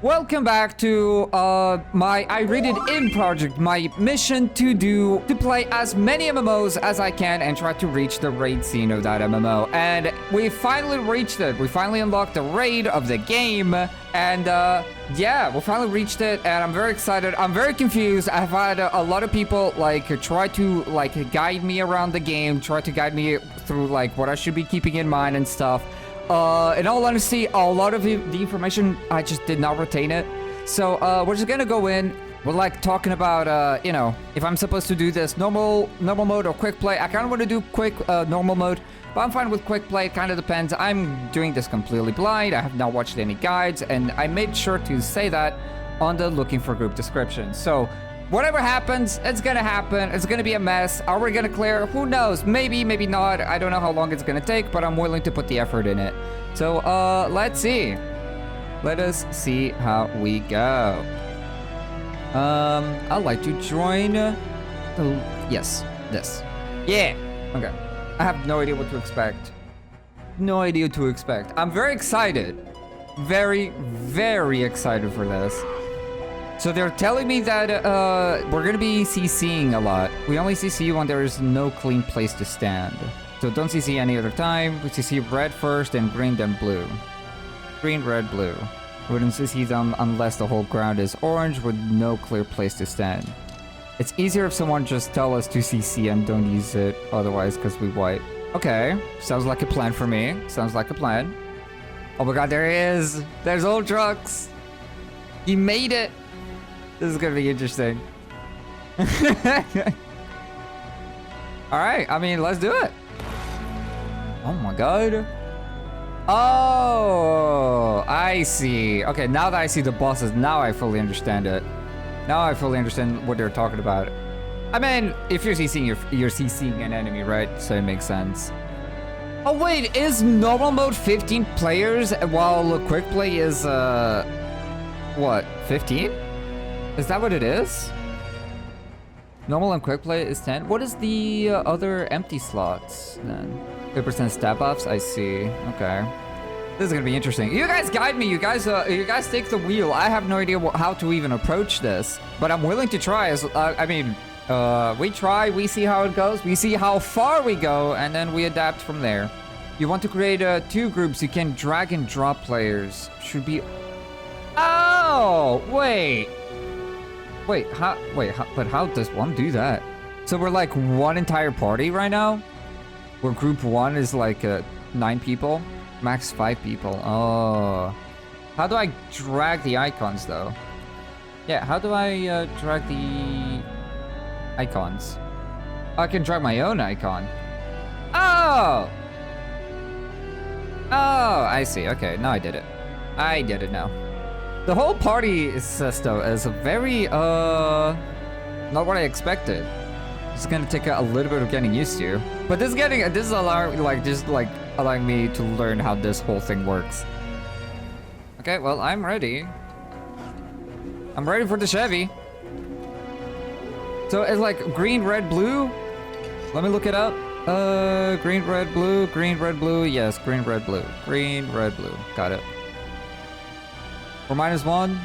Welcome back to my I Read It In project, my mission to play as many MMOs as I can and try to reach the raid scene of that MMO. And we finally reached it. We finally unlocked the raid of the game. And yeah, we finally reached it and I'm very excited. I'm very confused. I've had a lot of people like try to like guide me around the game, try to guide me through like what I should be keeping in mind and stuff. In all honesty, a lot of the information, I just did not retain it. So, we're just gonna go in. We're like talking about, you know, if I'm supposed to do this normal mode or quick play. I kind of want to do quick, normal mode, but I'm fine with quick play. It kind of depends. I'm doing this completely blind. I have not watched any guides, and I made sure to say that on the looking for group description. So, whatever happens, it's gonna happen. It's gonna be a mess. Are we gonna clear? Who knows? Maybe, maybe not. I don't know how long it's gonna take, but I'm willing to put the effort in it. So, let's see. Let us see how we go. I'd like to join. Yes, this. Yeah. Okay. I have no idea what to expect. No idea what to expect. I'm very excited. Very, very excited for this. So they're telling me that we're gonna be CCing a lot. We only CC when there is no clean place to stand. So don't CC any other time. We CC red first and green then blue. Green, red, blue. We wouldn't CC them unless the whole ground is orange with no clear place to stand. It's easier if someone just tell us to CC and don't use it otherwise because we wipe. Okay, sounds like a plan for me. Sounds like a plan. Oh my god, there he is. There's old trucks. He made it. This is gonna be interesting. Alright, I mean, let's do it. Oh my god. Oh, I see. Okay, now that I see the bosses, now I fully understand it. Now I fully understand what they're talking about. I mean, if you're CCing, you're CCing an enemy, right? So it makes sense. Oh wait, is normal mode 15 players while quick play is, what, 15? Is that what it is? Normal and quick play is 10. What is the other empty slots then? 50% stat buffs. I see. Okay. This is gonna be interesting. You guys guide me. You guys take the wheel. I have no idea how to even approach this, but I'm willing to try. I mean, we try. We see how it goes. We see how far we go, and then we adapt from there. You want to create 2 groups. You can drag and drop players. Should be. Oh wait. Wait, but how does one do that? So we're like one entire party right now? Where group 1 is like 9 people? Max 5 people. Oh. How do I drag the icons though? Yeah, how do I drag the icons? I can drag my own icon. Oh! Oh, I see. Okay, now I did it. I did it now. The whole party system is very, not what I expected. It's gonna take a little bit of getting used to. But this is allowing me to learn how this whole thing works. Okay, well, I'm ready. I'm ready for the Chevy. So it's like green, red, blue. Let me look it up. Green, red, blue, green, red, blue. Yes, green, red, blue. Green, red, blue. Got it. For -1.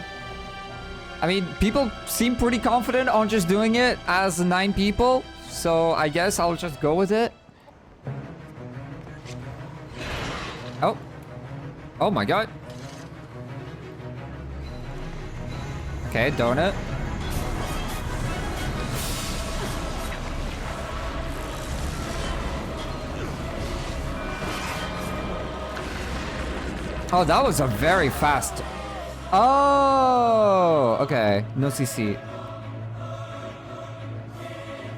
I mean, people seem pretty confident on just doing it as 9 people, so I guess I'll just go with it. Oh. Oh my god. Okay, donut. Oh, that was a very fast... Oh, okay. No CC.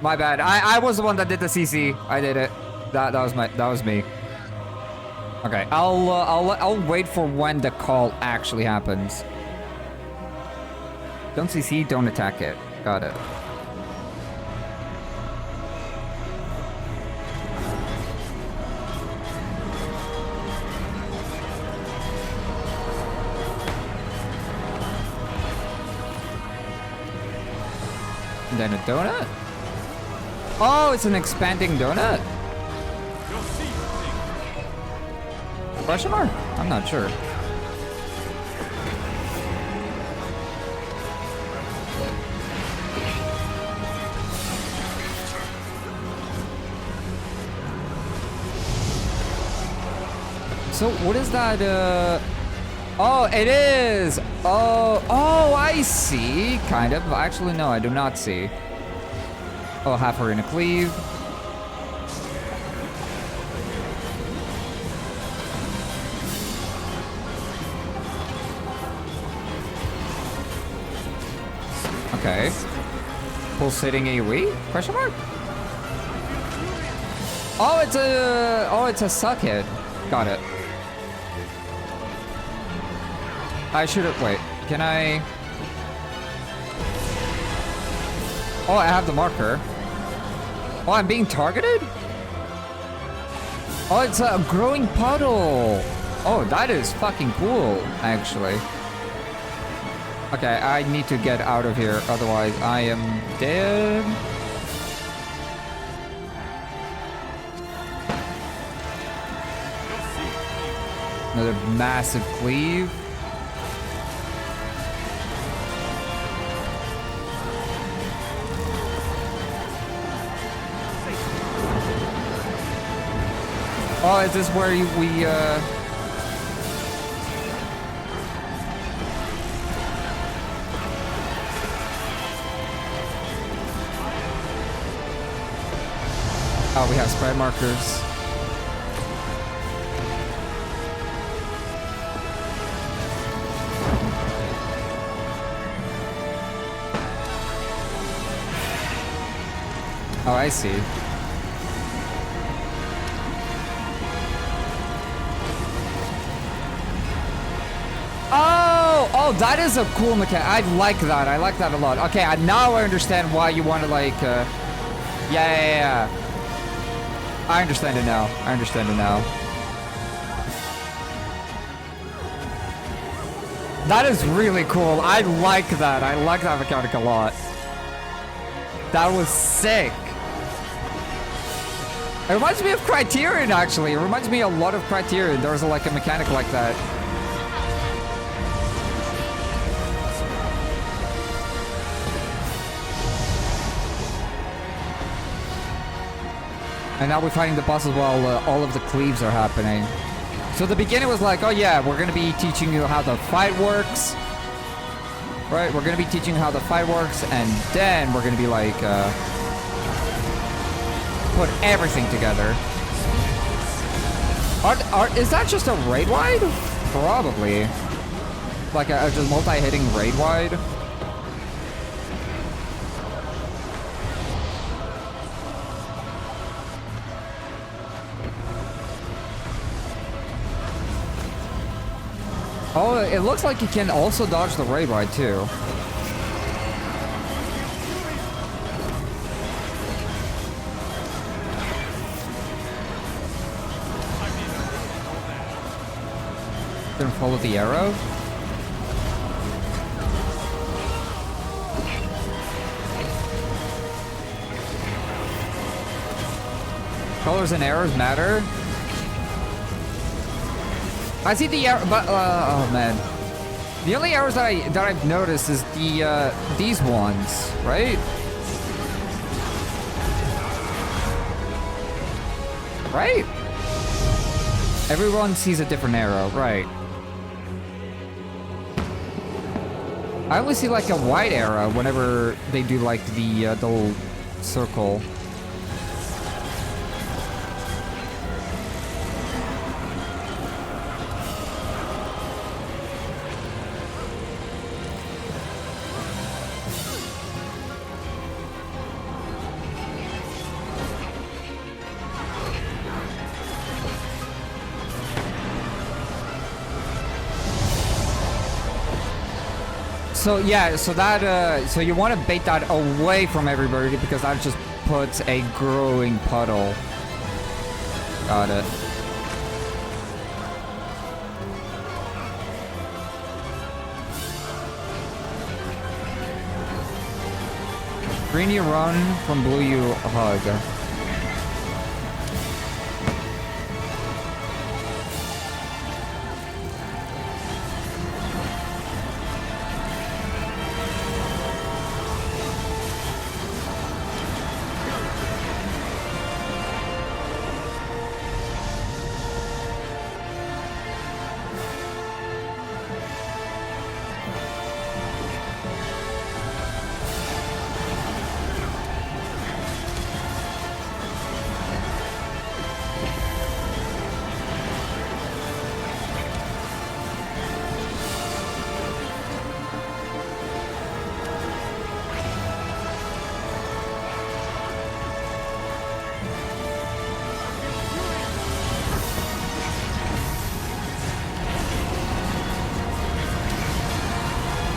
My bad. I was the one that did the CC. I did it. That was me. Okay. I'll wait for when the call actually happens. Don't CC, don't attack it. Got it. Then a donut? Oh, it's an expanding donut? Question mark? I'm not sure. So what is that? Oh, it is. Oh, I see. Kind of. Actually, no, I do not see. Oh, half arena cleave. Okay. Pulsating AoE? Question mark? Oh, it's a suck hit. Got it. I should have, wait, can I? Oh, I have the marker. Oh, I'm being targeted? Oh, it's a growing puddle. Oh, that is fucking cool, actually. Okay, I need to get out of here, otherwise I am dead. Another massive cleave. Oh, is this where we Oh, we have spread markers. Oh, I see. Oh, that is a cool mechanic. I like that. I like that a lot. Okay, now I understand why you want to like, yeah. I understand it now. I understand it now. That is really cool. I like that. I like that mechanic a lot. That was sick. It reminds me of Criterion, actually. It reminds me a lot of Criterion. There was like a mechanic like that. And now we're fighting the bosses while all of the cleaves are happening. So the beginning was like, oh yeah, we're gonna be teaching you how the fight works. Right, we're gonna be teaching you how the fight works, and then we're gonna be like, put everything together. Is that just a raid wide? Probably. Like a just multi-hitting raid wide. Oh, it looks like you can also dodge the raid wide too. Then follow the arrow. Colors and arrows matter. I see the arrow, but oh man, the only arrows that I've noticed is the these ones, right? Right? Everyone sees a different arrow, right? I only see like a white arrow whenever they do like the little circle. So yeah, so that so you want to bait that away from everybody because that just puts a growing puddle. Got it. Green you run, from blue you hug.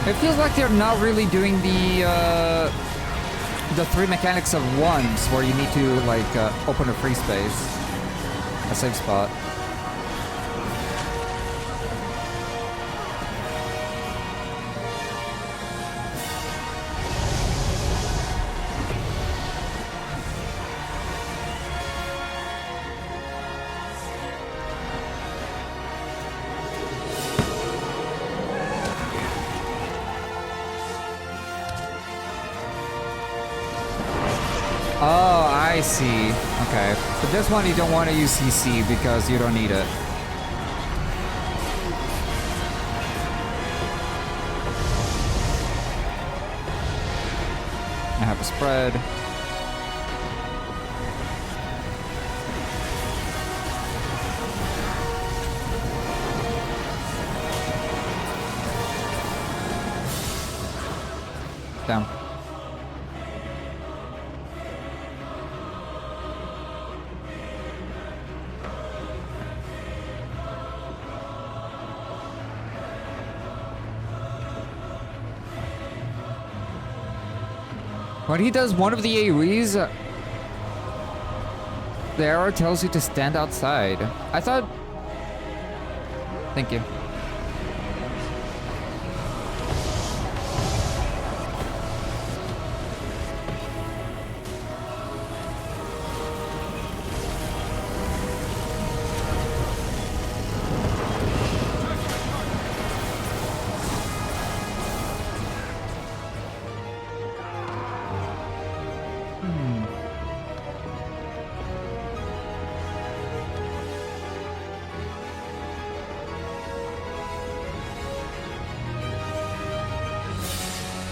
It feels like they're not really doing the three mechanics at once, where you need to like open a free space, a safe spot. Oh, I see. Okay. But this one you don't want to use CC because you don't need it. I have a spread. Down. When he does one of the AoEs, the arrow tells you to stand outside. I thought... Thank you.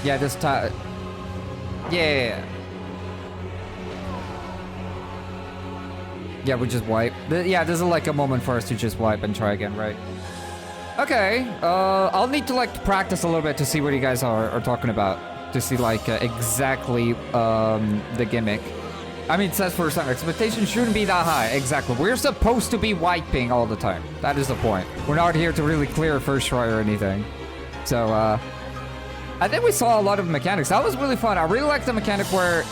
Yeah, this time. Yeah. Yeah, we just wipe. Yeah, this is like a moment for us to just wipe and try again, right? Okay. I'll need to like practice a little bit to see what you guys are talking about. To see like exactly the gimmick. I mean, it says first time. Expectations shouldn't be that high. Exactly. We're supposed to be wiping all the time. That is the point. We're not here to really clear first try or anything. So, I think we saw a lot of mechanics. That was really fun. I really like the mechanic where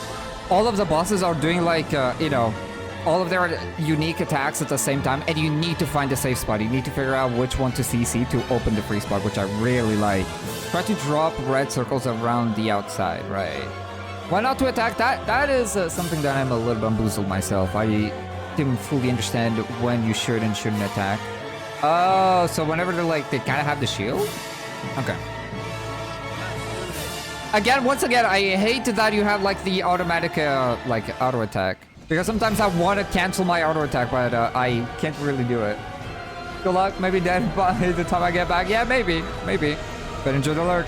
all of the bosses are doing like, you know, all of their unique attacks at the same time, and you need to find a safe spot. You need to figure out which one to CC to open the free spot, which I really like. Try to drop red circles around the outside, right? Why not to attack? That is something that I'm a little bamboozled myself. I didn't fully understand when you should and shouldn't attack. Oh, so whenever they're like, they kind of have the shield? Okay. Again, once again, I hate that you have like the automatic like auto attack, because sometimes I want to cancel my auto attack, but I can't really do it. Good luck, maybe dead by the time I get back. Yeah, maybe. But enjoy the lurk.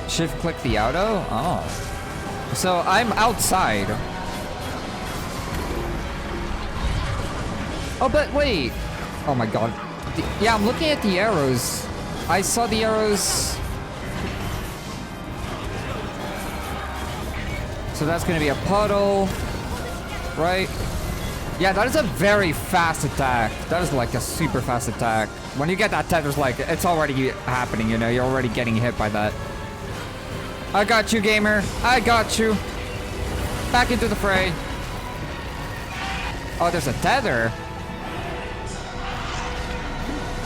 Shift click the auto. Oh, so I'm outside. Oh, but wait. Oh my god. Yeah, I'm looking at the arrows. I saw the arrows. So that's gonna be a puddle, right? Yeah, that is a very fast attack. That is like a super fast attack. When you get that attack, there's like, it's already happening, you know? You're already getting hit by that. I got you, gamer. I got you. Back into the fray. Oh, there's a tether.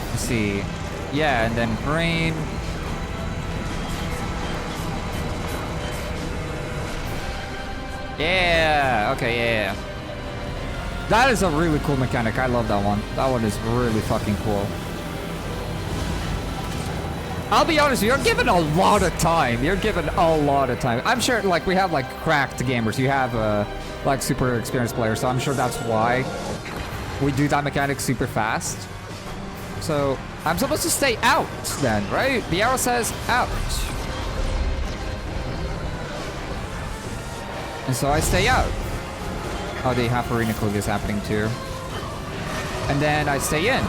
Let's see. Yeah, and then green. Yeah, okay, yeah. That is a really cool mechanic. I love that one. That one is really fucking cool. I'll be honest, you're given a lot of time. You're given a lot of time. I'm sure, like, we have, like, cracked gamers. You have, like, super experienced players, so I'm sure that's why we do that mechanic super fast. So, I'm supposed to stay out, then, right? The arrow says out. And so I stay out. Oh, the half arena click is happening too. And then I stay in.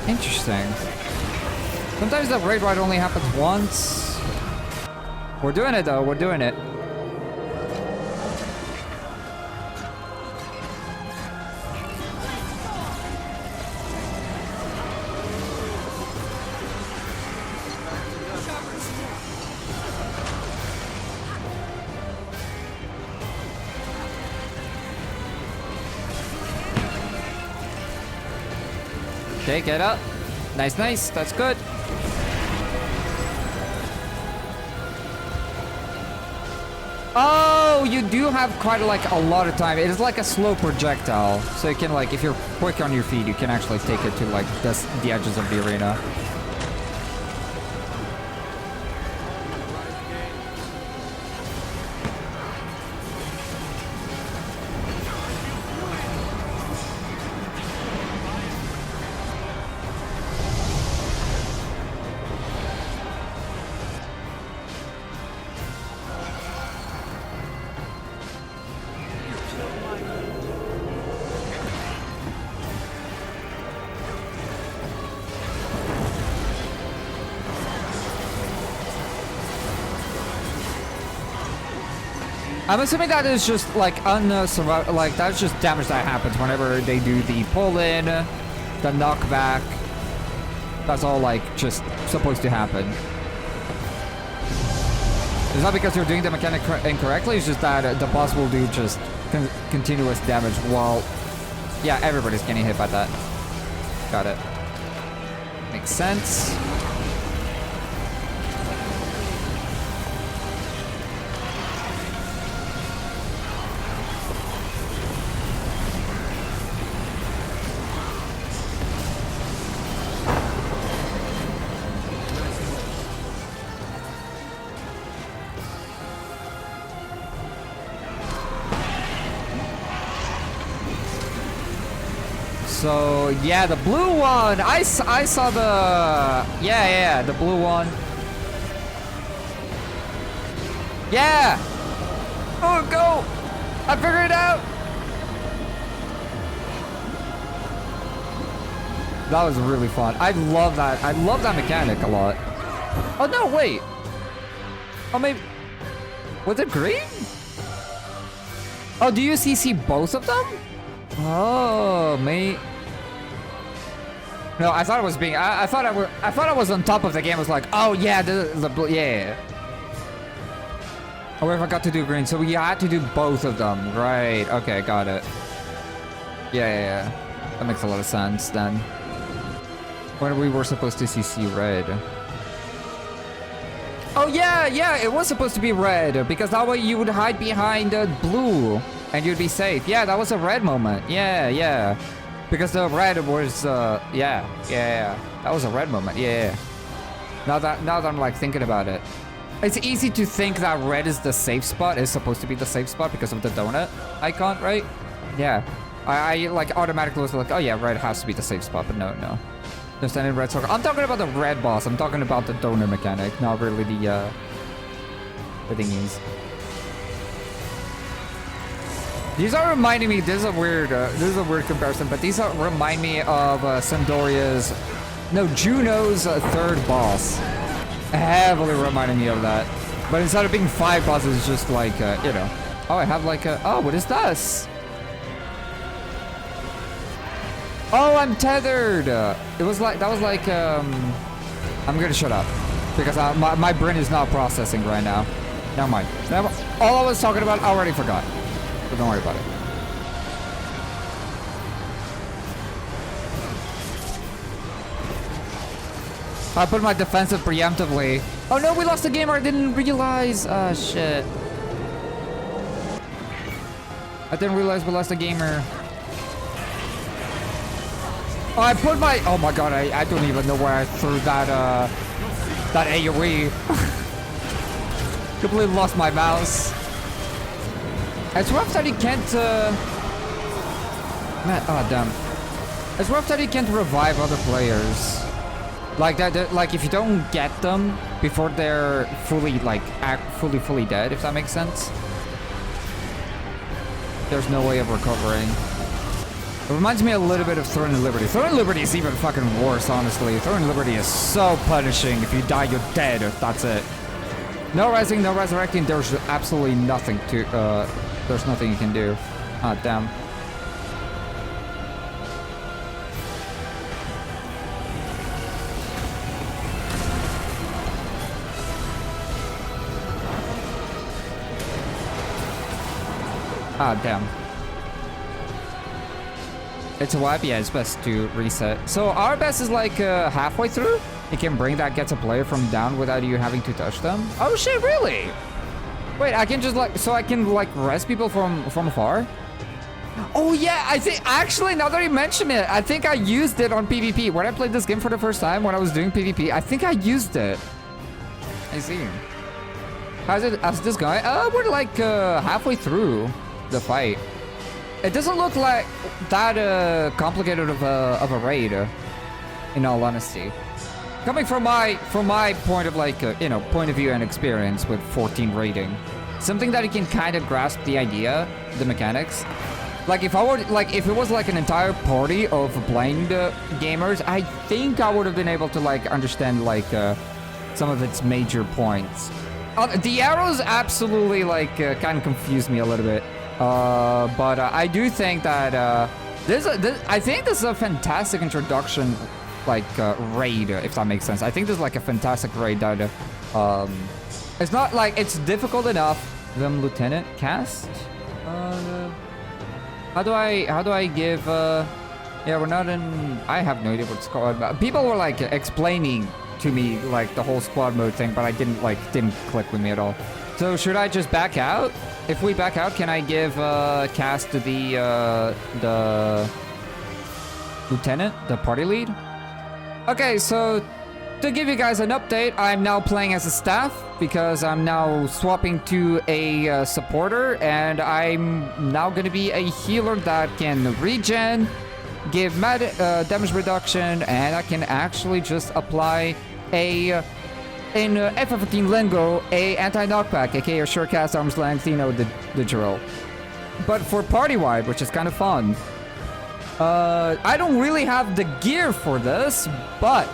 Interesting. Sometimes the raid ride only happens once. We're doing it though, we're doing it. Okay, get up. Nice, nice. That's good. Oh, you do have quite like a lot of time. It is like a slow projectile. So you can like, if you're quick on your feet, you can actually take it to like the edges of the arena. I'm assuming that is just like like that's just damage that happens whenever they do the pull in, the knockback. That's all like just supposed to happen. It's not because you're doing the mechanic incorrectly. It's just that the boss will do just continuous damage while, yeah, everybody's getting hit by that. Got it. Makes sense. So, yeah, the blue one. I saw the... Yeah, the blue one. Yeah! Oh, go! I figured it out! That was really fun. I love that. I love that mechanic a lot. Oh, no, wait. Oh, maybe... Was it green? Oh, do you see both of them? Oh, mate. No, I thought it was being. I thought I was on top of the game. I was like, oh yeah, yeah. Oh, I forgot to do green, so we had to do both of them, right? Okay, got it. Yeah. That makes a lot of sense then. When we were supposed to see red. Oh yeah, it was supposed to be red because that way you would hide behind blue and you'd be safe. Yeah, that was a red moment. Yeah. Because the red was, yeah. That was a red moment, yeah. Now that I'm like thinking about it. It's easy to think that red is the safe spot, is supposed to be the safe spot because of the donut icon, right? Yeah. I like automatically was like, oh yeah, red has to be the safe spot, but no. Just standing red circle. I'm talking about the red boss. I'm talking about the donut mechanic, not really the thingies. These are reminding me. This is a weird comparison, but these remind me of Juno's third boss. Heavily reminding me of that. But instead of being 5 bosses, it's just like you know. Oh, I have like a. Oh, what is this? Oh, I'm tethered. It was like that was like. I'm gonna shut up because my brain is not processing right now. Never mind. All I was talking about, I already forgot. So don't worry about it. I put my defensive preemptively. Oh no, we lost the game. I didn't realize. Ah, shit. I didn't realize we lost the gamer. Oh, I put my. Oh my god, I don't even know where I threw that that AoE. Completely lost my mouse. It's rough that he can't, Man, oh damn. It's rough that he can't revive other players. Like that, like if you don't get them before they're fully, like, fully dead, if that makes sense. There's no way of recovering. It reminds me a little bit of Throne of Liberty. Throne of Liberty is even fucking worse, honestly. Throne of Liberty is so punishing. If you die, you're dead. That's it. No resing, no resurrecting. There's absolutely nothing to, there's nothing you can do. Ah, damn. Ah, damn. It's a wipe? Yeah, it's best to reset. So our best is like halfway through? You can bring that gets a player from down without you having to touch them? Oh shit, really? Wait, I can just like, so I can like rest people from afar? Oh yeah, I think, actually, now that you mention it, I think I used it on PvP. When I played this game for the first time, when I was doing PvP, I think I used it. I see. How's this guy? We're like halfway through the fight. It doesn't look like that complicated of a raid, in all honesty. Coming from my point of like, you know, point of view and experience with 14 rating, something that you can kind of grasp the idea, the mechanics. Like if it was like an entire party of blind gamers, I think I would have been able to like understand like some of its major points. The arrows absolutely like kind of confused me a little bit, but I do think that I think this is a fantastic introduction, like raid, if that makes sense. I think this is like a fantastic raid that it's not like it's difficult enough. Them Lieutenant cast. How do I give? Yeah, we're not in. I have no idea what it's called. But people were like explaining to me like the whole squad mode thing, but I didn't click with me at all. So should I just back out? If we back out, can I give cast to the lieutenant, the party lead? Okay, so to give you guys an update, I'm now playing as a staff because I'm now swapping to a supporter, and I'm now going to be a healer that can regen, give damage reduction, and I can actually just apply in FF15 lingo, a anti-knockback, aka a short cast arm's length, you know, the drill. But for party wide, which is kind of fun, I don't really have the gear for this, but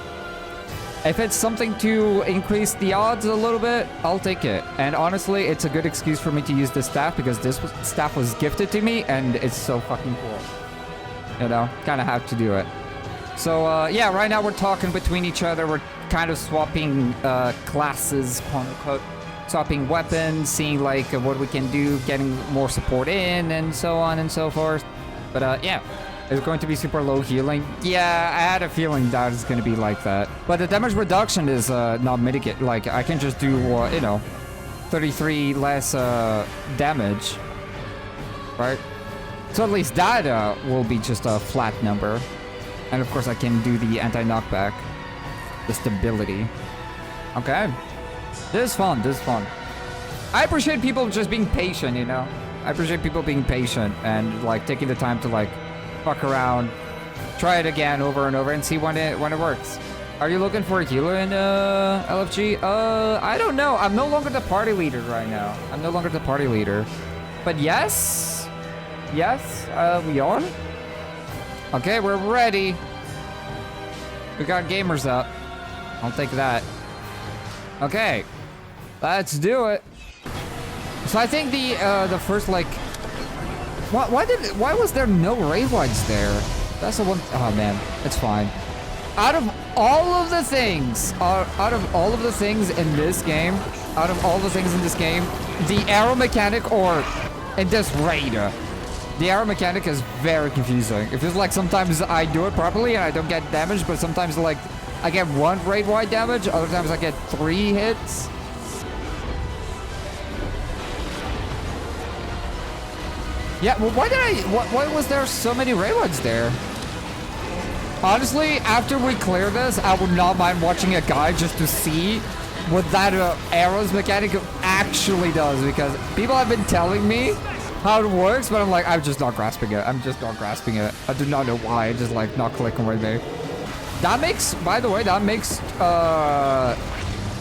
if it's something to increase the odds a little bit, I'll take it. And honestly, it's a good excuse for me to use this staff because this staff was gifted to me and it's so fucking cool. You know, kind of have to do it. So yeah, right now we're talking between each other. We're kind of swapping classes, quote unquote, swapping weapons, seeing like what we can do, getting more support in, and so on and so forth. But yeah, it's going to be super low healing. Yeah, I had a feeling that it's going to be like that. But the damage reduction is not mitigate. Like I can just do you know, 33 less damage, right? So at least that will be just a flat number. And of course I can do the anti-knockback, the stability. Okay. This is fun, this is fun. I appreciate people just being patient, you know? I appreciate people being patient and like taking the time to like fuck around, try it again over and over and see when it works. Are you looking for a healer in LFG? I don't know. I'm no longer the party leader right now. I'm no longer the party leader. But yes, we are. Okay, we're ready. We got gamers up. I'll take that. Okay, let's do it. So I think the first like, why was there no raid wides there? That's the one. Oh man, it's fine. Out of all of the things in this game, the arrow mechanic or in this raid, the arrow mechanic is very confusing. It feels like sometimes I do it properly and I don't get damage, but sometimes like I get one raid wide damage, other times I get 3 hits. Yeah, well, why was there so many raid wides there? Honestly, after we clear this, I would not mind watching a guide just to see what that arrows mechanic actually does, because people have been telling me how it works, but I'm like, I'm just not grasping it. I do not know why. It's just like not clicking with me. That makes, by the way,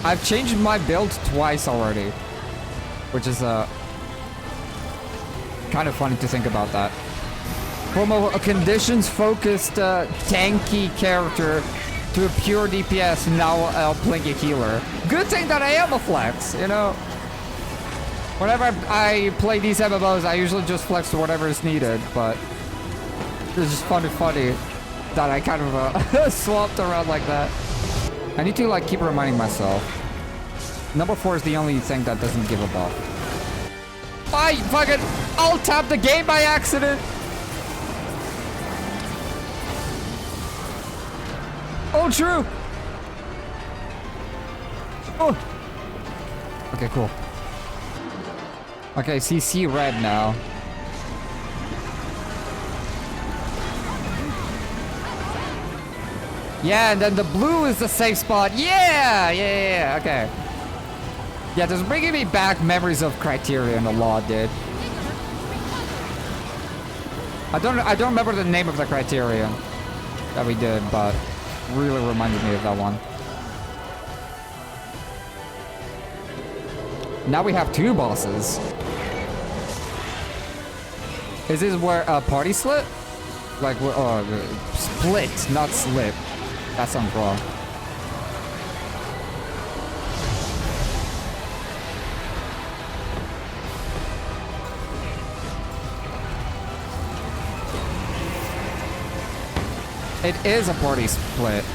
I've changed my build twice already, which is kind of funny to think about that. From a conditions-focused tanky character to a pure DPS, now playing a healer. Good thing that I am a flex, you know? Whenever I play these MMOs, I usually just flex to whatever is needed, but it's just funny that I kind of swapped around like that. I need to like keep reminding myself. Number 4 is the only thing that doesn't give a buff. I fucking alt-tapped the game by accident! Oh, true. Oh. Okay, cool. Okay, see red now. Yeah, and then the blue is the safe spot. Yeah, okay. Yeah, this is bringing me back memories of Criterion a lot, dude. I don't remember the name of the Criterion that we did, but really reminded me of that one. Now we have 2 bosses. Is this where party slip? Like, split, not slip. That sounds wrong. It is a party split.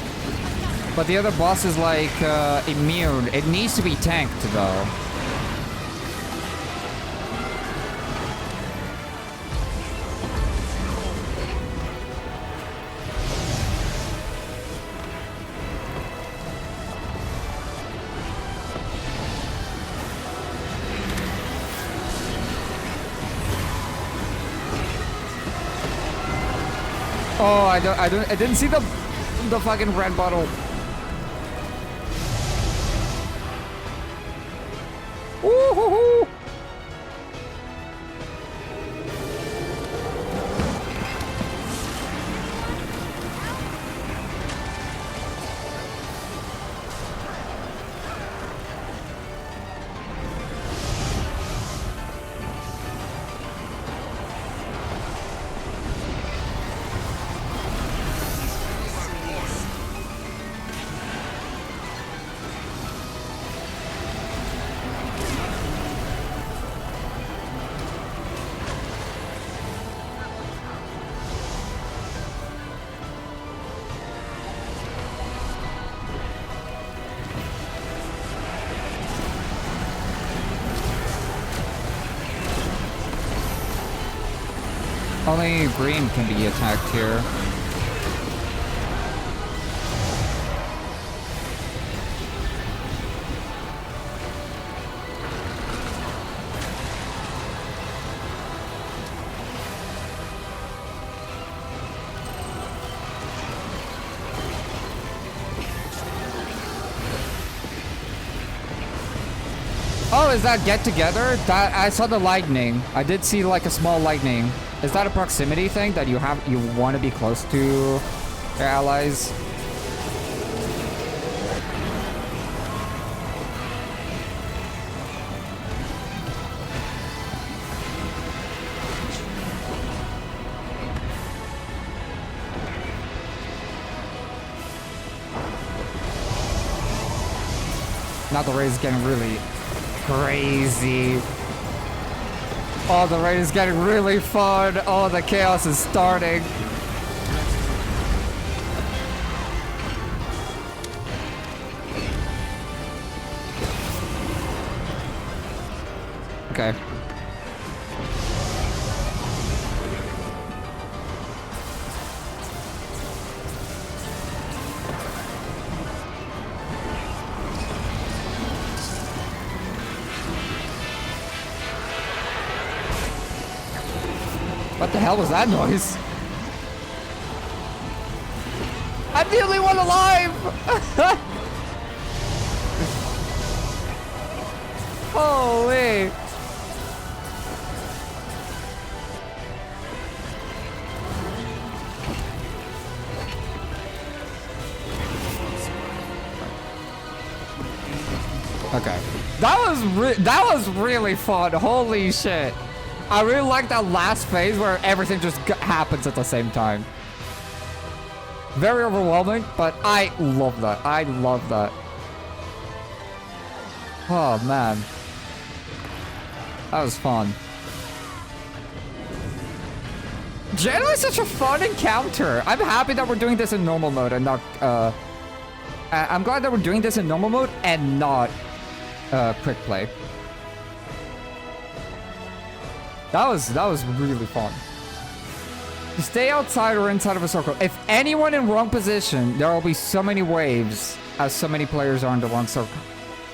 But the other boss is like immune. It needs to be tanked though. Oh, I didn't see the fucking red bottle. Woo-hoo-hoo. Only green can be attacked here. Oh, is that get together? That I saw the lightning. I did see like a small lightning. Is that a proximity thing that you want to be close to your allies? Now the raid is getting really crazy. Oh, the raid is getting really fun. Oh, the chaos is starting. Okay. What the hell was that noise? I'm the only one alive! Holy! Okay. That was really fun. Holy shit. I really like that last phase where everything just happens at the same time. Very overwhelming, but I love that. I love that. Oh, man. That was fun. Generally such a fun encounter. I'm happy that we're doing this in normal mode and not... I'm glad that we're doing this in normal mode and not quick play. That was really fun. Stay outside or inside of a circle. If anyone in wrong position, there will be so many waves as so many players are in the wrong circle.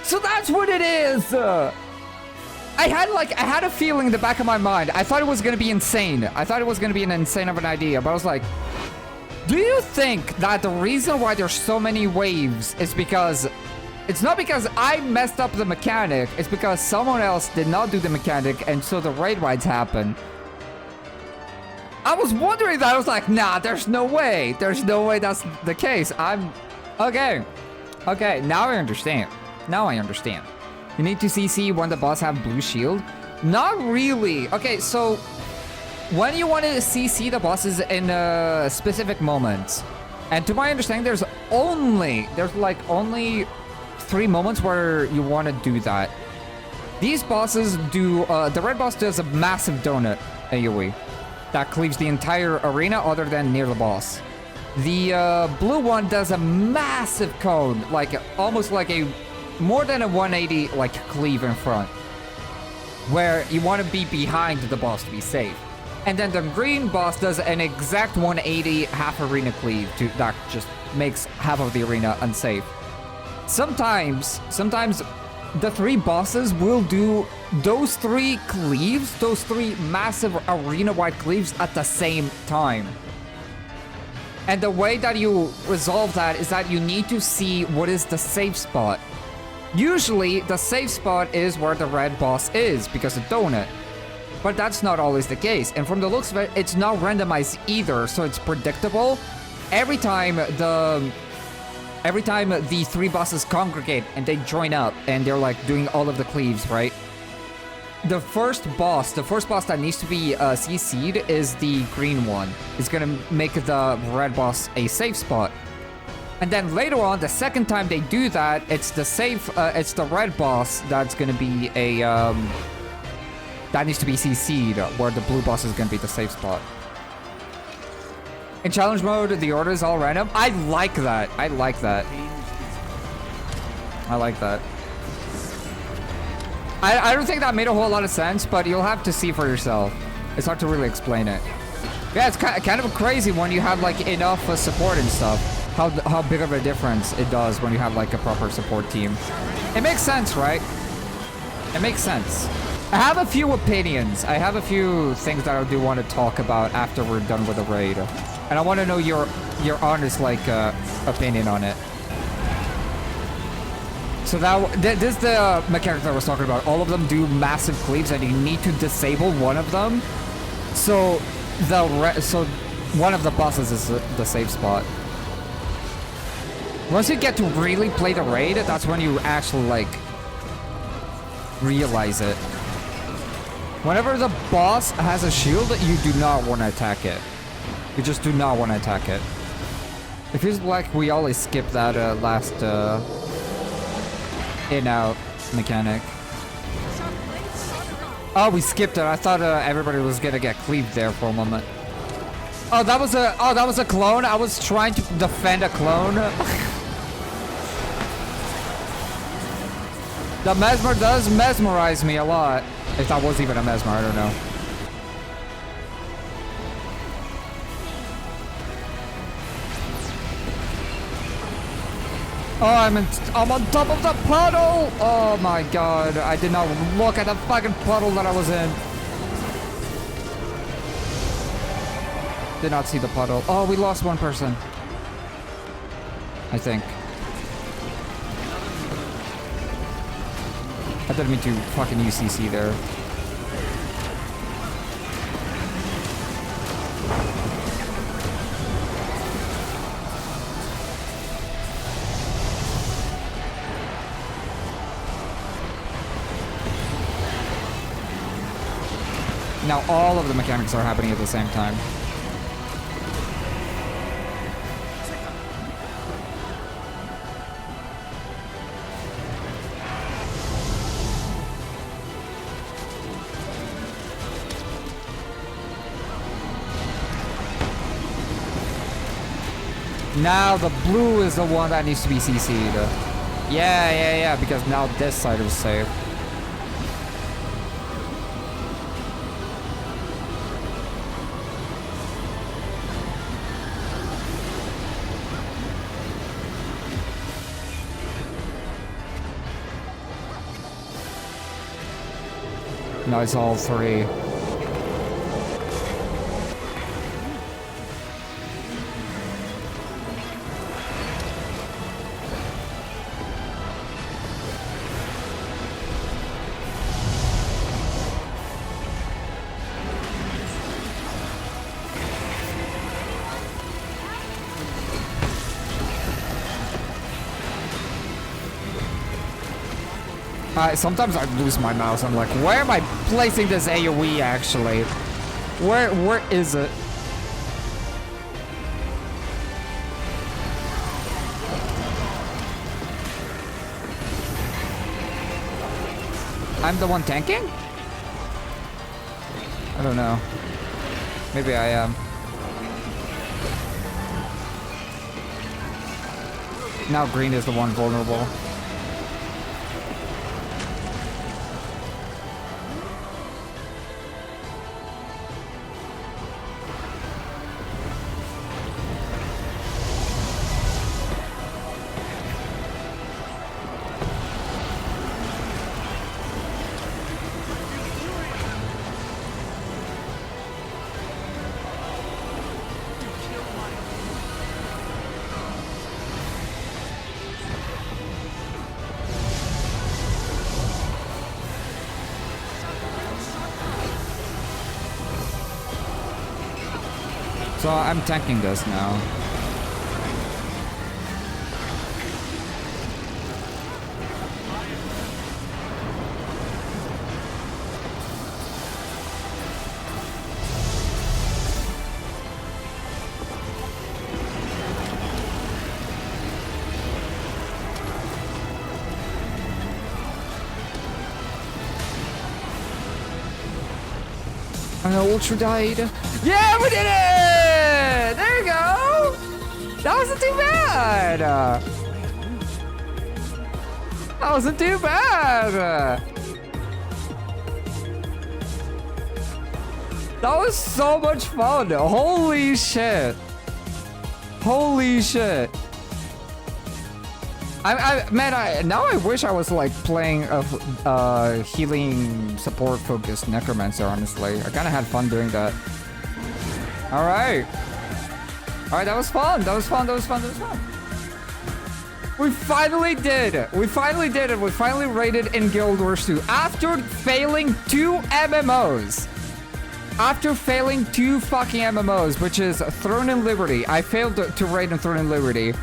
So that's what it is! I had a feeling in the back of my mind. I thought it was gonna be insane. I thought it was gonna be an insane of an idea, but I was like, do you think that the reason why there's so many waves is because it's not because I messed up the mechanic, it's because someone else did not do the mechanic and so the raid rides happen? I was wondering that. I was like, nah, there's no way. There's no way that's the case. Okay. Okay, now I understand. Now I understand. You need to CC when the boss have blue shield? Not really. Okay, so when you want to CC the bosses in specific moments, and to my understanding, there's like only 3 moments where you want to do that. These bosses do, the red boss does a massive donut AoE that cleaves the entire arena other than near the boss. The blue one does a massive cone, like almost like a more than a 180 like cleave in front, where you want to be behind the boss to be safe. And then the green boss does an exact 180 half arena cleave that just makes half of the arena unsafe. Sometimes the 3 bosses will do those 3 cleaves, those 3 massive arena-wide cleaves at the same time. And the way that you resolve that is that you need to see what is the safe spot. Usually, the safe spot is where the red boss is, because of donut. But that's not always the case. And from the looks of it, it's not randomized either, so it's predictable. Every time the 3 bosses congregate and they join up and they're like doing all of the cleaves, right? The first boss that needs to be CC'd is the green one. It's gonna make the red boss a safe spot. And then later on, the second time they do that, it's the red boss that's gonna be that needs to be CC'd, where the blue boss is gonna be the safe spot. In challenge mode, the order is all random. I like that. I like that. I don't think that made a whole lot of sense, but you'll have to see for yourself. It's hard to really explain it. Yeah, it's kind of crazy when you have like enough support and stuff. How big of a difference it does when you have like a proper support team. It makes sense, right? It makes sense. I have a few opinions. I have a few things that I do want to talk about after we're done with the raid. And I want to know your honest like opinion on it. So this is the mechanic that I was talking about. All of them do massive cleaves, and you need to disable one of them. So one of the bosses is the safe spot. Once you get to really play the raid, that's when you actually like realize it. Whenever the boss has a shield, you do not want to attack it. You just do not want to attack it. It feels like we always skip that last in-out mechanic. Oh, we skipped it. I thought everybody was gonna get cleaved there for a moment. Oh, that was a clone. I was trying to defend a clone. The mesmer does mesmerize me a lot. If that was even a mesmer, I don't know. Oh, I'm on top of the puddle! Oh my god, I did not look at the fucking puddle that I was in. Did not see the puddle. Oh, we lost one person. I think. I didn't mean to fucking UCC there. Now all of the mechanics are happening at the same time. Now the blue is the one that needs to be CC'd. Yeah, because now this side is safe. No, it's all three. Sometimes I lose my mouse. I'm like, where am I placing this AoE actually? Where is it? I'm the one tanking? I don't know. Maybe I am. Now green is the one vulnerable. So I'm tanking this now. An ultra died. Yeah, we did it! There you go! That wasn't too bad! That wasn't too bad! That was so much fun! Holy shit! Holy shit! Now I wish I was like playing a healing support focused necromancer, honestly. I kind of had fun doing that. All right, that was fun. That was fun. We finally did it. We finally raided in Guild Wars 2 after failing 2 MMOs. After failing 2 fucking MMOs, which is Throne and Liberty. I failed to raid in Throne and Liberty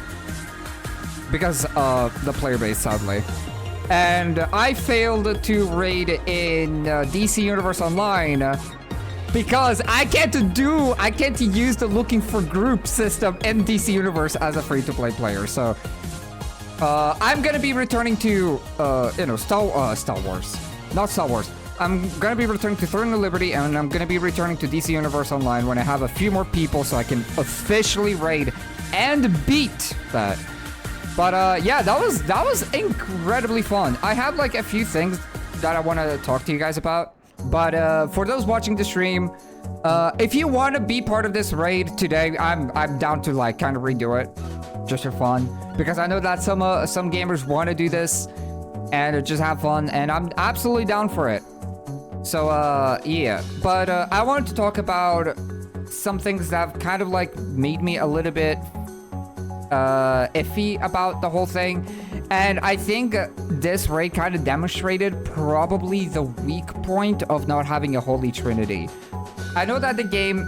because of the player base, sadly. And I failed to raid in DC Universe Online because I can't use the looking for group system in DC Universe as a free-to-play player. So I'm gonna be returning to Star Wars. Not Star Wars. I'm gonna be returning to Throne of Liberty, and I'm gonna be returning to DC Universe Online when I have a few more people so I can officially raid and beat that. But yeah, that was incredibly fun. I have like a few things that I want to talk to you guys about. But for those watching the stream, if you want to be part of this raid today, I'm down to like kind of redo it just for fun, because I know that some gamers want to do this and just have fun, and I'm absolutely down for it. So yeah, but I wanted to talk about some things that have kind of like made me a little bit iffy about the whole thing, and I think this raid kind of demonstrated probably the weak point of not having a Holy Trinity. I know that the game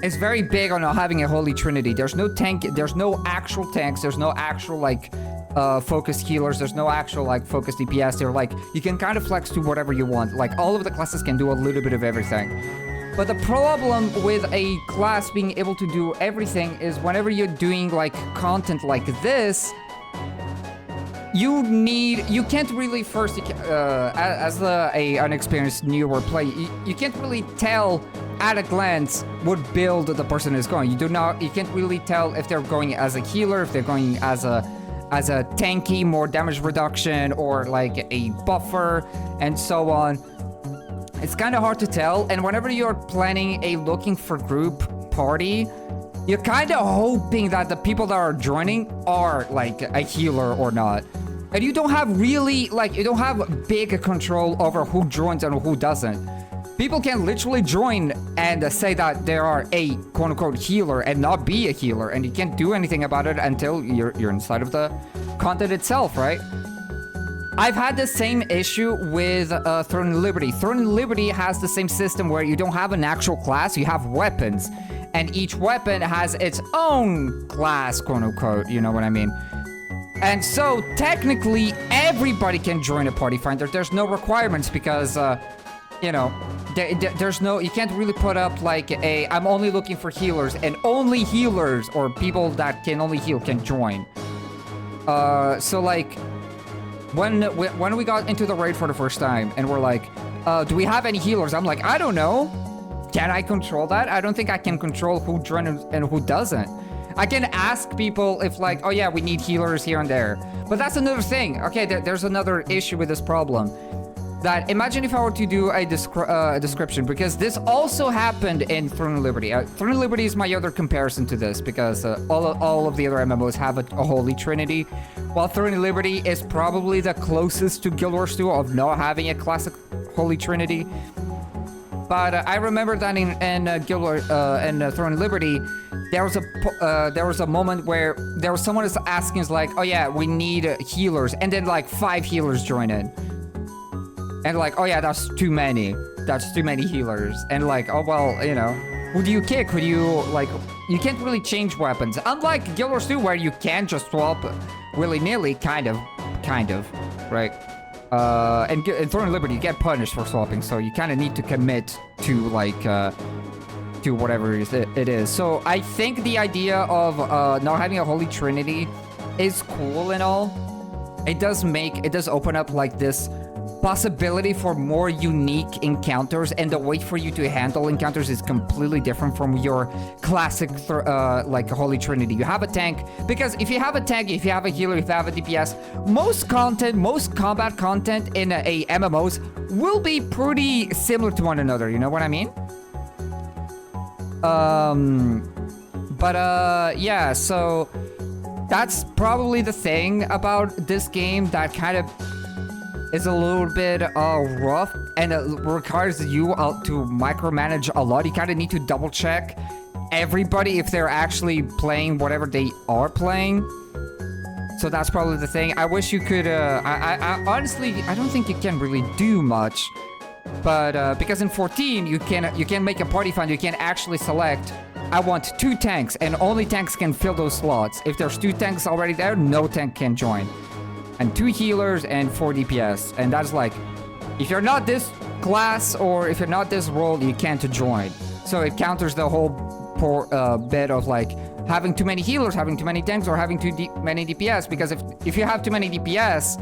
is very big on not having a Holy Trinity. There's no tank, there's no actual tanks, there's no actual like focused healers, there's no actual like focused DPS. They're like, you can kind of flex to whatever you want. Like all of the classes can do a little bit of everything. But the problem with a class being able to do everything is whenever you're doing like content like this, you can't really first, as an unexperienced newer player, you can't really tell at a glance what build the person is going. You can't really tell if they're going as a healer, if they're going as a tanky, more damage reduction, or like a buffer, and so on. It's kind of hard to tell, and whenever you're planning a looking for group party, you're kind of hoping that the people that are joining are like a healer or not. And you don't have really, like, you don't have big control over who joins and who doesn't. People can literally join and say that they are a quote-unquote healer and not be a healer, and you can't do anything about it until you're inside of the content itself, right? I've had the same issue with Throne and Liberty. Throne and Liberty has the same system where you don't have an actual class, you have weapons. And each weapon has its own class, quote-unquote, you know what I mean? And so, technically, everybody can join a party finder. There's no requirements because, you know, there's no, you can't really put up like a, I'm only looking for healers, and only healers or people that can only heal can join. So like, when we got into the raid for the first time and we're like, do we have any healers? I'm like, I don't know. Can I control that? I don't think I can control who joins and who doesn't. I can ask people if like, oh yeah, we need healers here and there. But that's another thing. Okay, there's another issue with this problem. That imagine if I were to do a description, because this also happened in Throne of Liberty. Throne of Liberty is my other comparison to this, because all of the other MMOs have a holy trinity, while Throne of Liberty is probably the closest to Guild Wars 2 of not having a classic holy trinity. But I remember that in Guild Wars and Throne of Liberty, there was a moment where there was someone is asking, is like, oh yeah, we need healers, and then like 5 healers join in. And like, oh yeah, that's too many. That's too many healers. And like, oh well, you know, who do you kick? Who do you, like, you can't really change weapons. Unlike Guild Wars 2, where you can just swap willy-nilly, kind of, right? And in Throne of Liberty, you get punished for swapping, so you kind of need to commit to, like, to whatever it is. So I think the idea of not having a Holy Trinity is cool and all. It does open up, like, this possibility for more unique encounters, and the way for you to handle encounters is completely different from your classic like Holy Trinity. You have a tank, because if you have a tank, if you have a healer, if you have a DPS, most combat content in a MMOs will be pretty similar to one another, you know what I mean? Yeah, so that's probably the thing about this game that kind of is a little bit rough, and it requires you to micromanage a lot. You kind of need to double check everybody if they're actually playing whatever they are playing. So that's probably the thing. I wish you could, I honestly, I don't think you can really do much, but because in 14 you can make a party finder. You can actually select, I want 2 tanks, and only tanks can fill those slots. If there's 2 tanks already there, no tank can join. And 2 healers and 4 DPS. And that's like, if you're not this class or if you're not this role, you can't join. So it counters the whole bit of like having too many healers, having too many tanks, or having too many DPS. Because if you have too many DPS,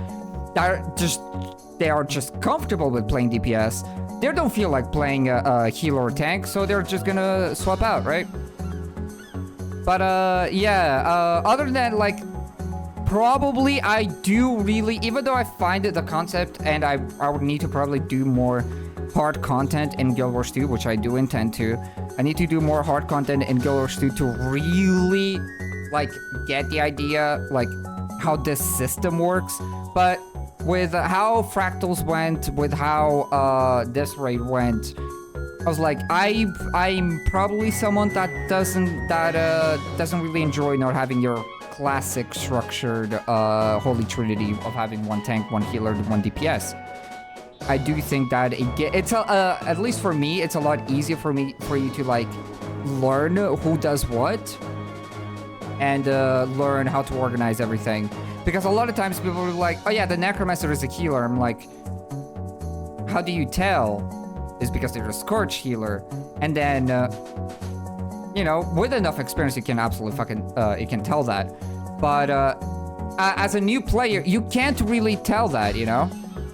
they are just comfortable with playing DPS. They don't feel like playing a healer or tank, so they're just gonna swap out, right? But yeah, other than that, like, probably I do really, even though I find it the concept, and I would need to probably do more hard content in Guild Wars 2, which I do intend to. I need to do more hard content in Guild Wars 2 to really, like, get the idea, like, how this system works. But with how Fractals went, with how this raid went, I was like, I'm probably someone that doesn't really enjoy not having your classic structured Holy Trinity of having 1 tank, 1 healer, 1 DPS. I do think that it's at least for me, it's a lot easier for you to like learn who does what and learn how to organize everything. Because a lot of times people are like, oh yeah, the Necromancer is a healer. I'm like, how do you tell? It's because they're a Scourge healer. And then, you know, with enough experience, you can absolutely you can tell that. But as a new player, you can't really tell that, you know?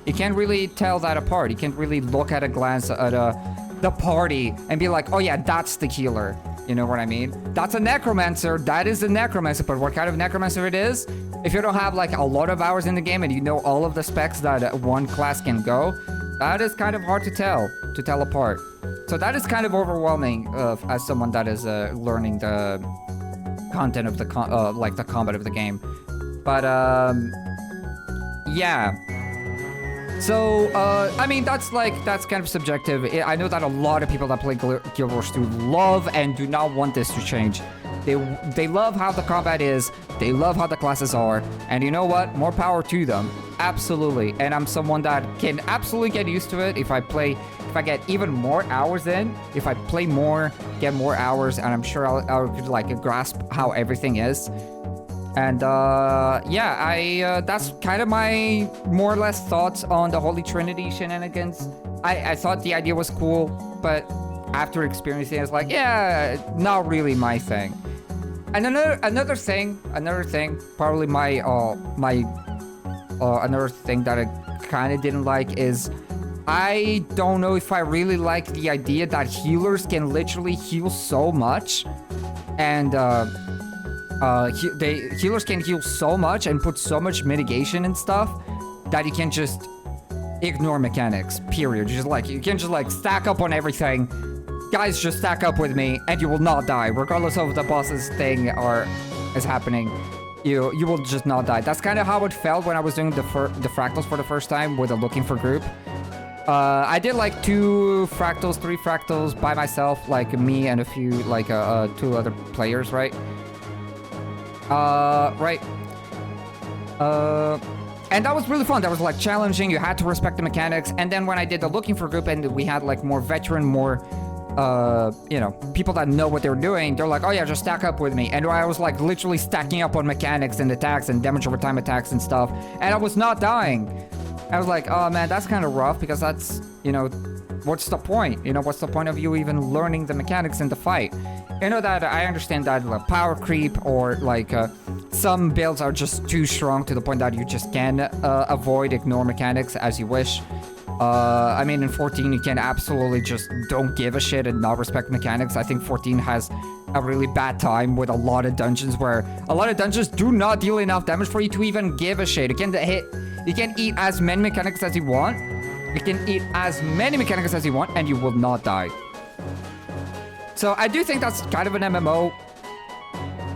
You can't really tell that apart. You can't really look at a glance at the party and be like, oh yeah, that's the healer. You know what I mean? That's a Necromancer. That is the Necromancer. But what kind of Necromancer it is? If you don't have like a lot of hours in the game and you know all of the specs that one class can go, that is kind of hard to tell apart. So that is kind of overwhelming as someone that is learning the content of the like the combat of the game. But yeah. So, I mean, that's kind of subjective. I know that a lot of people that play Guild Wars 2 love and do not want this to change. They love how the combat is, they love how the classes are, and you know what? More power to them. Absolutely. And I'm someone that can absolutely get used to it if I get even more hours in, if I play more, get more hours, and I'm sure I'll like grasp how everything is. And yeah, that's kind of my more or less thoughts on the Holy Trinity shenanigans. I thought the idea was cool, but after experiencing it, it's like, yeah, not really my thing. And another thing, probably another thing that I kind of didn't like is I don't know if I really like the idea that healers can literally heal so much, and healers can heal so much and put so much mitigation and stuff that you can just ignore mechanics, period. You can just like stack up on everything. Guys, just stack up with me and you will not die, regardless of the boss's thing is happening. You will just not die. That's kind of how it felt when I was doing the fractals for the first time with a looking for group. I did like 3 fractals by myself, like me and a few, like 2 other players, right? And that was really fun. That was like challenging. You had to respect the mechanics. And then when I did the looking for group and we had like more veteran, more people that know what they're doing, they're like, oh yeah, just stack up with me. And I was like literally stacking up on mechanics and attacks and damage over time attacks and stuff. And I was not dying. I was like, oh man, that's kind of rough, because that's, what's the point? What's the point of you even learning the mechanics in the fight? That I understand that like, power creep or like some builds are just too strong to the point that you just can ignore mechanics as you wish. I mean, in 14, you can absolutely just don't give a shit and not respect mechanics. I think 14 has a really bad time with a lot of dungeons where a lot of dungeons do not deal enough damage for you to even give a shit. You can eat as many mechanics as you want. You can eat as many mechanics as you want and you will not die. So I do think that's kind of an MMO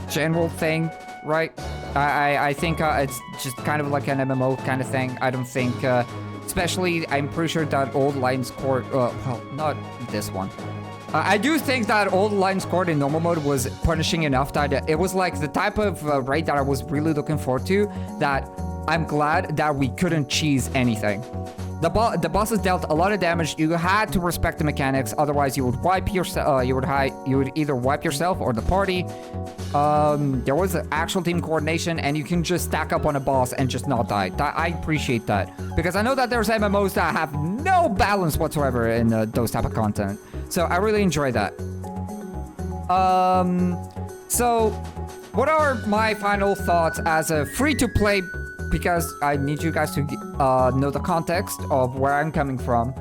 general thing, right? I think it's just kind of like an MMO kind of thing. I don't think... especially, I'm pretty sure that Old Lion's Court... well, not this one. I do think that Old Lion's Court in normal mode was punishing enough that it was like the type of raid that I was really looking forward to, that I'm glad that we couldn't cheese anything. The bosses dealt a lot of damage. You had to respect the mechanics, otherwise you would wipe yourself. You would either wipe yourself or the party. There was actual team coordination, and you can just stack up on a boss and just not die. I appreciate that, because I know that there's MMOs that have no balance whatsoever in those type of content. So I really enjoy that. So what are my final thoughts as a free-to-play? Because I need you guys to know the context of where I'm coming from,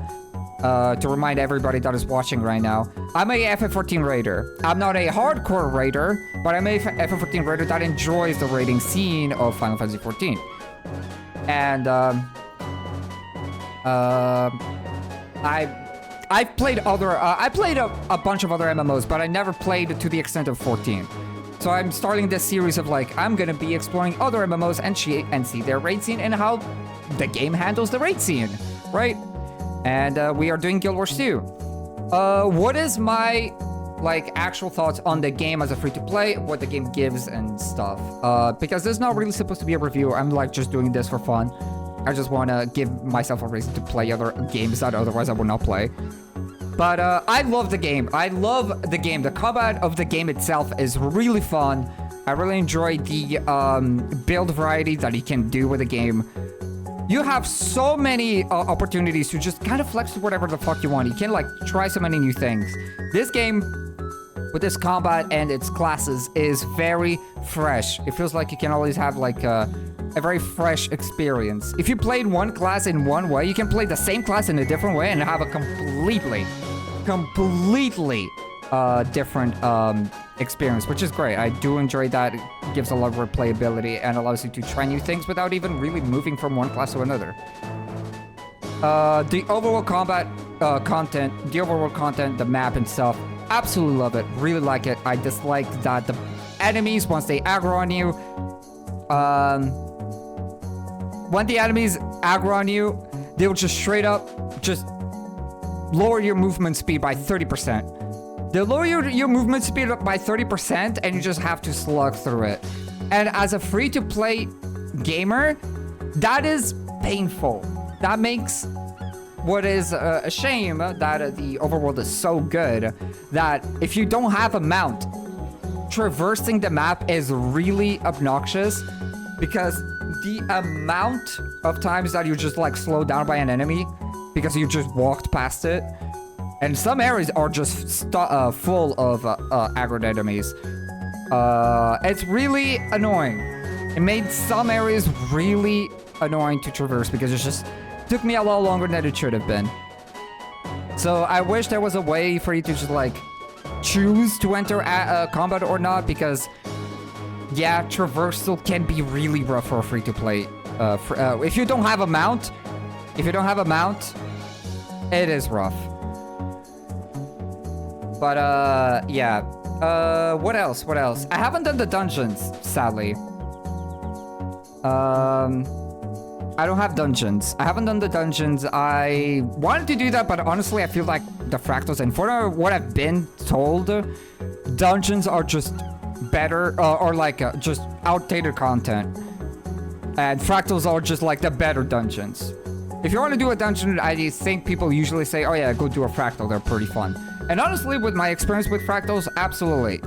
to remind everybody that is watching right now. I'm a FF14 raider. I'm not a hardcore raider, but I'm a FF14 raider that enjoys the raiding scene of Final Fantasy XIV. And I've played other, I played a bunch of other MMOs, but I never played to the extent of 14. So I'm starting this series of like, I'm gonna be exploring other MMOs and see their raid scene and how the game handles the raid scene, right? And we are doing Guild Wars 2. What is my like actual thoughts on the game as a free-to-play, what the game gives and stuff? Because this is not really supposed to be a review. I'm like just doing this for fun. I just want to give myself a reason to play other games that otherwise I would not play. But I love the game. I love the game. The combat of the game itself is really fun. I really enjoy the build variety that you can do with the game. You have so many opportunities to just kind of flex to whatever the fuck you want. You can like try so many new things. This game, with this combat and its classes, is very fresh. It feels like you can always have like a very fresh experience. If you played one class in one way, you can play the same class in a different way and have a completely different experience, which is great. I do enjoy that. It gives a lot of replayability and allows you to try new things without even really moving from one class to another. The overall combat content, the map and stuff, absolutely love it. Really like it. I dislike that the enemies, once they aggro on you, when the enemies aggro on you, they'll just straight up just lower your movement speed by 30%. They'll lower your movement speed up by 30%, and you just have to slug through it. And as a free-to-play gamer, that is painful. That makes what is a shame that the overworld is so good that if you don't have a mount, traversing the map is really obnoxious because the amount of times that you just like slowed down by an enemy because you just walked past it, and some areas are just full of aggroed enemies. It's really annoying. It made some areas really annoying to traverse because it just took me a lot longer than it should have been. So I wish there was a way for you to just like choose to enter combat or not, because yeah, traversal can be really rough for a free-to-play. If you don't have a mount, it is rough. But yeah. What else? I haven't done the dungeons, sadly. I don't have dungeons. I haven't done the dungeons. I wanted to do that, but honestly, I feel like the fractals, and for what I've been told, dungeons are just better, or like just outdated content. And fractals are just like the better dungeons. If you want to do a dungeon, I think people usually say, oh yeah, go do a fractal, they're pretty fun. And honestly, with my experience with fractals, absolutely.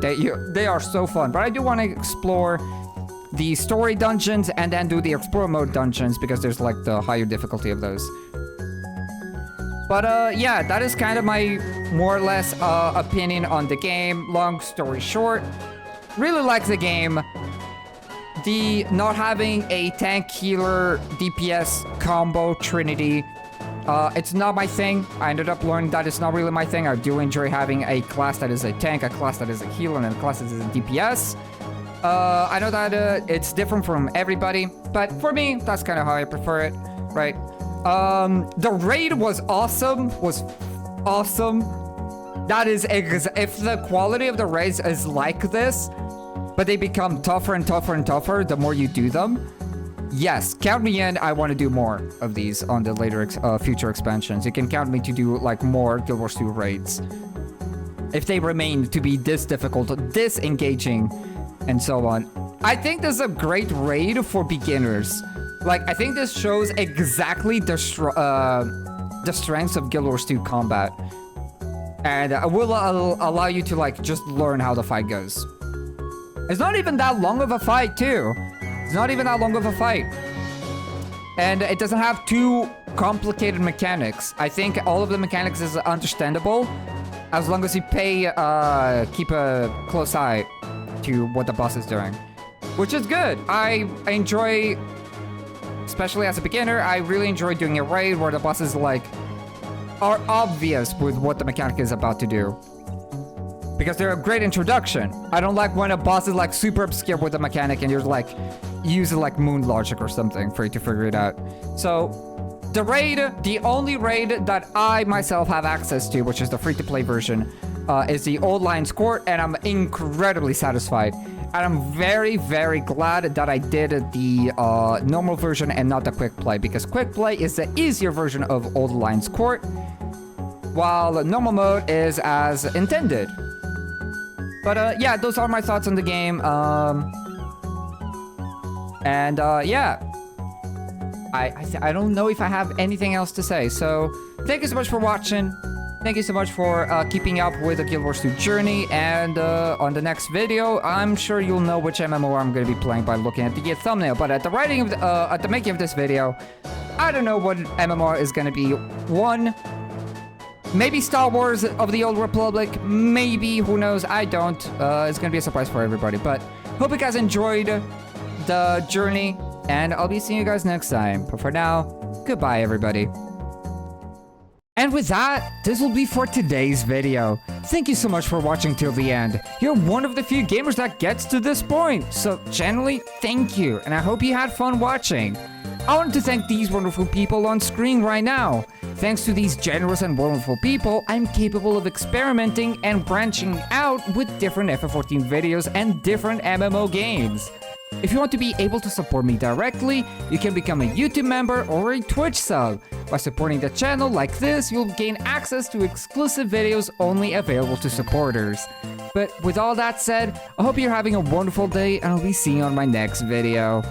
They are so fun. But I do want to explore the story dungeons and then do the explore mode dungeons because there's like the higher difficulty of those. But yeah, that is kind of my more or less opinion on the game. Long story short, really like the game. The not having a tank healer DPS combo trinity, it's not my thing. I ended up learning that it's not really my thing. I do enjoy having a class that is a tank, a class that is a healer, and a class that is a DPS. I know that it's different from everybody, but for me, that's kind of how I prefer it, right? The raid was awesome, That is, if the quality of the raids is like this, but they become tougher and tougher and tougher the more you do them, yes, count me in. I want to do more of these on the later future expansions. You can count me to do like more Guild Wars 2 raids. If they remain to be this difficult, this engaging, and so on. I think this is a great raid for beginners. Like, I think this shows exactly the strengths of Guild Wars 2 combat. And will allow you to like just learn how the fight goes. It's not even that long of a fight too. It's not even that long of a fight. And it doesn't have too complicated mechanics. I think all of the mechanics is understandable as long as you keep a close eye to what the boss is doing, which is good. I enjoy, especially as a beginner, I really enjoy doing a raid where the bosses like are obvious with what the mechanic is about to do, because they're a great introduction. I don't like when a boss is like super obscure with the mechanic and you're like using like moon logic or something for you to figure it out. So the raid, the only raid that I myself have access to, which is the free-to-play version, is the Old Lions Court, and I'm incredibly satisfied. And I'm very, very glad that I did the normal version and not the quick play, because quick play is the easier version of Old Lions Court, while normal mode is as intended. But yeah, those are my thoughts on the game. Yeah, I don't know if I have anything else to say. So thank you so much for watching. Thank you so much for keeping up with the Guild Wars 2 journey. And on the next video, I'm sure you'll know which MMO I'm going to be playing by looking at the thumbnail. But at the making of this video, I don't know what MMO is going to be. One, maybe Star Wars of the Old Republic. Maybe, who knows? I don't. It's going to be a surprise for everybody. But hope you guys enjoyed the journey. And I'll be seeing you guys next time. But for now, goodbye, everybody. And with that, this will be for today's video. Thank you so much for watching till the end. You're one of the few gamers that gets to this point, so genuinely thank you, and I hope you had fun watching. I want to thank these wonderful people on screen right now. Thanks to these generous and wonderful people, I'm capable of experimenting and branching out with different FF14 videos and different MMO games. If you want to be able to support me directly, you can become a YouTube member or a Twitch sub. By supporting the channel like this, you'll gain access to exclusive videos only available to supporters. But with all that said, I hope you're having a wonderful day and I'll be seeing you on my next video.